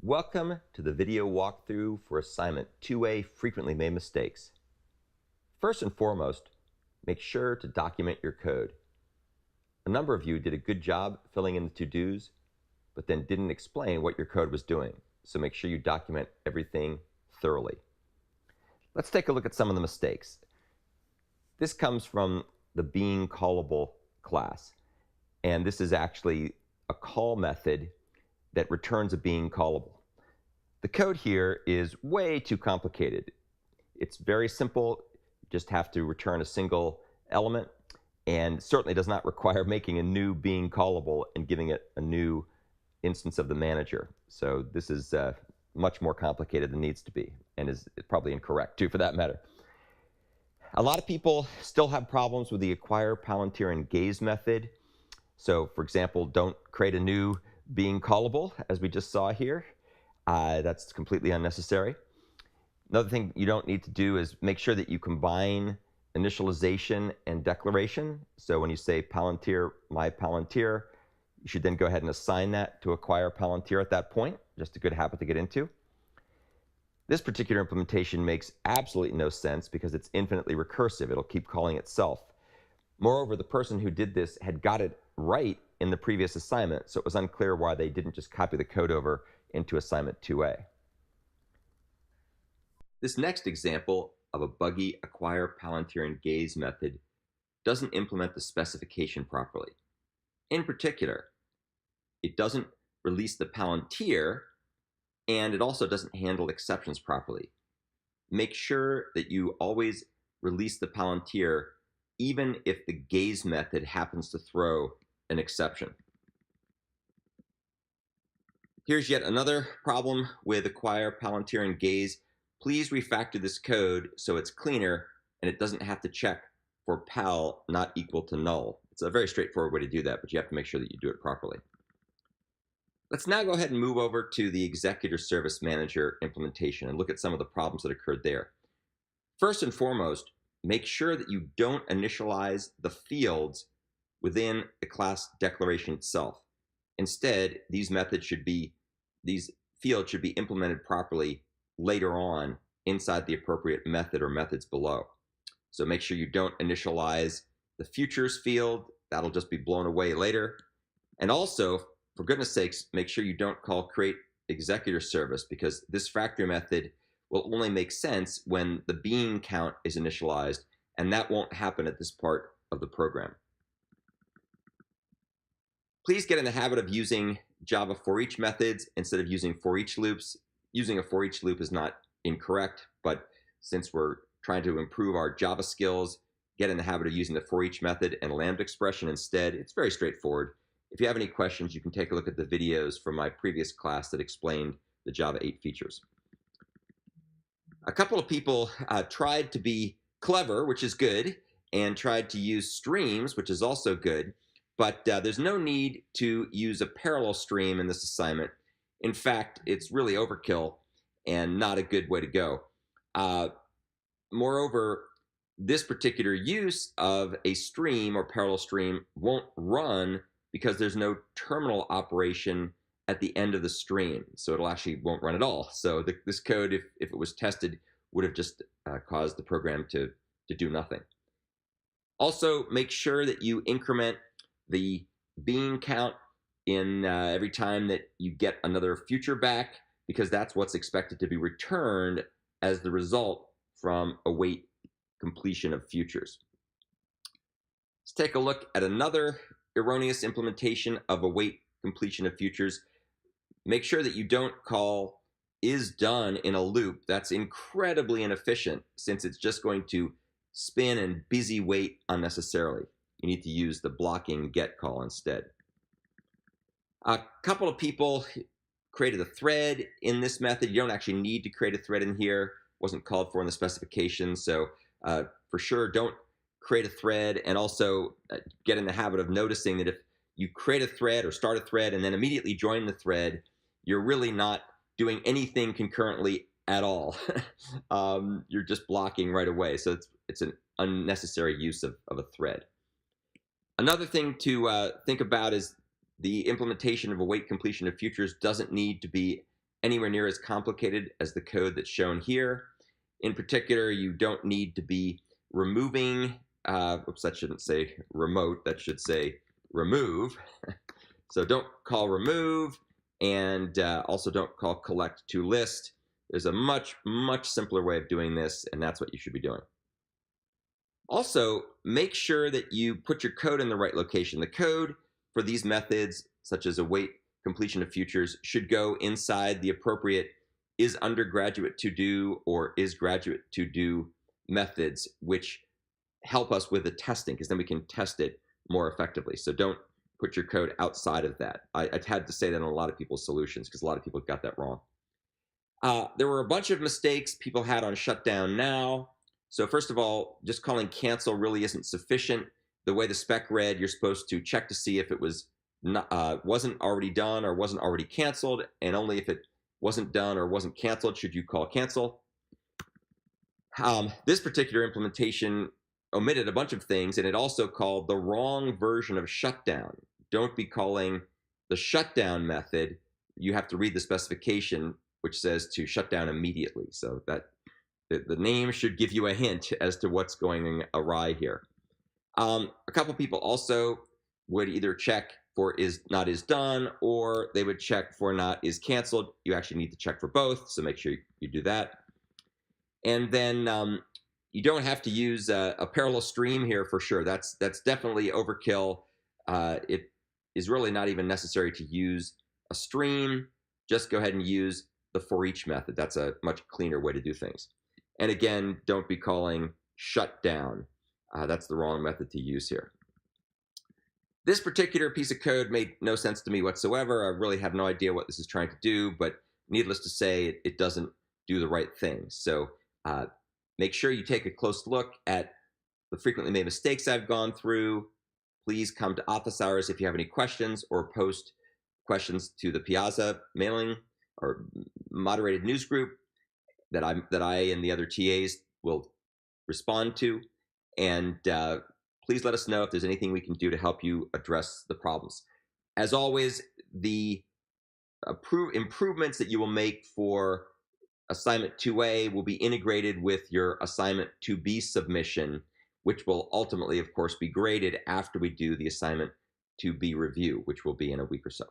Welcome to the video walkthrough for assignment 2A, frequently made mistakes. First and foremost, make sure to document your code. A number of you did a good job filling in the to-dos, but then didn't explain what your code was doing. So make sure you document everything thoroughly. Let's take a look at some of the mistakes. This comes from the being callable class. And this is actually a call method that returns a being callable. The code here is way too complicated. It's very simple. You just have to return a single element, and certainly does not require making a new being callable and giving it a new instance of the manager. So this is much more complicated than needs to be, and is probably incorrect too, for that matter. A lot of people still have problems with the acquire, palantir, and gaze method. So for example, don't create a new being callable, as we just saw here. That's completely unnecessary. Another thing you don't need to do is make sure that you combine initialization and declaration. So when you say palantir, my palantir, you should then go ahead and assign that to acquire palantir at that point. Just a good habit to get into. This particular implementation makes absolutely no sense because it's infinitely recursive. It'll keep calling itself. Moreover, the person who did this had got it right in the previous assignment, so it was unclear why they didn't just copy the code over into assignment 2A. This next example of a buggy acquire, palantir, and gaze method doesn't implement the specification properly. In particular, it doesn't release the palantir, and it also doesn't handle exceptions properly. Make sure that you always release the palantir even if the gaze method happens to throw an exception. Here's yet another problem with acquire, palantir, and gaze. Please refactor this code so it's cleaner and it doesn't have to check for pal not equal to null. It's a very straightforward way to do that, but you have to make sure that you do it properly. Let's now go ahead and move over to the Executor Service Manager implementation and look at some of the problems that occurred there. First and foremost, make sure that you don't initialize the fields within the class declaration itself. Instead, these fields should be implemented properly later on inside the appropriate method or methods below. So make sure you don't initialize the futures field. That'll just be blown away later. And also, for goodness sakes, make sure you don't call create executor service, because this factory method will only make sense when the being count is initialized, and that won't happen at this part of the program. Please get in the habit of using Java for each methods instead of using for each loops. Using a for each loop is not incorrect, but since we're trying to improve our Java skills, get in the habit of using the for each method and lambda expression instead. It's very straightforward. If you have any questions, you can take a look at the videos from my previous class that explained the Java 8 features. A couple of people tried to be clever, which is good, and tried to use streams, which is also good, but there's no need to use a parallel stream in this assignment. In fact, it's really overkill and not a good way to go. Moreover, this particular use of a stream or parallel stream won't run because there's no terminal operation at the end of the stream, so it'll actually won't run at all. So this code, if it was tested, would have just caused the program to do nothing. Also, make sure that you increment the being count in every time that you get another future back, because that's what's expected to be returned as the result from await completion of futures. Let's take a look at another erroneous implementation of await completion of futures. Make sure that you don't call is done in a loop. That's incredibly inefficient, since it's just going to spin and busy wait unnecessarily. You need to use the blocking get call instead. A couple of people created a thread in this method. You don't actually need to create a thread in here. It wasn't called for in the specifications, so for sure don't create a thread. And also get in the habit of noticing that if you create a thread or start a thread and then immediately join the thread, you're really not doing anything concurrently at all. You're just blocking right away, so it's an unnecessary use of a thread. Another thing to think about is the implementation of await completion of futures doesn't need to be anywhere near as complicated as the code that's shown here. In particular, you don't need to be removing, oops, that shouldn't say remote, that should say remove. So don't call remove, and also don't call collect to list. There's a much, much simpler way of doing this, and that's what you should be doing. Also, make sure that you put your code in the right location. The code for these methods, such as await completion of futures, should go inside the appropriate is undergraduate to do or is graduate to do methods, which help us with the testing, because then we can test it more effectively. So don't put your code outside of that. I had to say that in a lot of people's solutions because a lot of people got that wrong. There were a bunch of mistakes people had on shutdown now. So first of all, just calling cancel really isn't sufficient. The way the spec read, you're supposed to check to see if it was wasn't already done or wasn't already canceled, and only if it wasn't done or wasn't canceled should you call cancel. This particular implementation omitted a bunch of things, and it also called the wrong version of shutdown. Don't be calling the shutdown method. You have to read the specification, which says to shut down immediately. So that the name should give you a hint as to what's going awry here. A couple people also would either check for is not is done, or they would check for not is canceled. You actually need to check for both, so make sure you do that. And then you don't have to use a parallel stream here for sure. That's definitely overkill. It is really not even necessary to use a stream. Just go ahead and use the for each method. That's a much cleaner way to do things. And again, don't be calling shutdown. That's the wrong method to use here. This particular piece of code made no sense to me whatsoever. I really have no idea what this is trying to do, but needless to say, it doesn't do the right thing. So make sure you take a close look at the frequently made mistakes I've gone through. Please come to office hours if you have any questions, or post questions to the Piazza mailing or moderated news group that I and the other TAs will respond to. And please let us know if there's anything we can do to help you address the problems. As always, the improvements that you will make for assignment 2A will be integrated with your assignment 2B submission, which will ultimately, of course, be graded after we do the assignment 2B review, which will be in a week or so.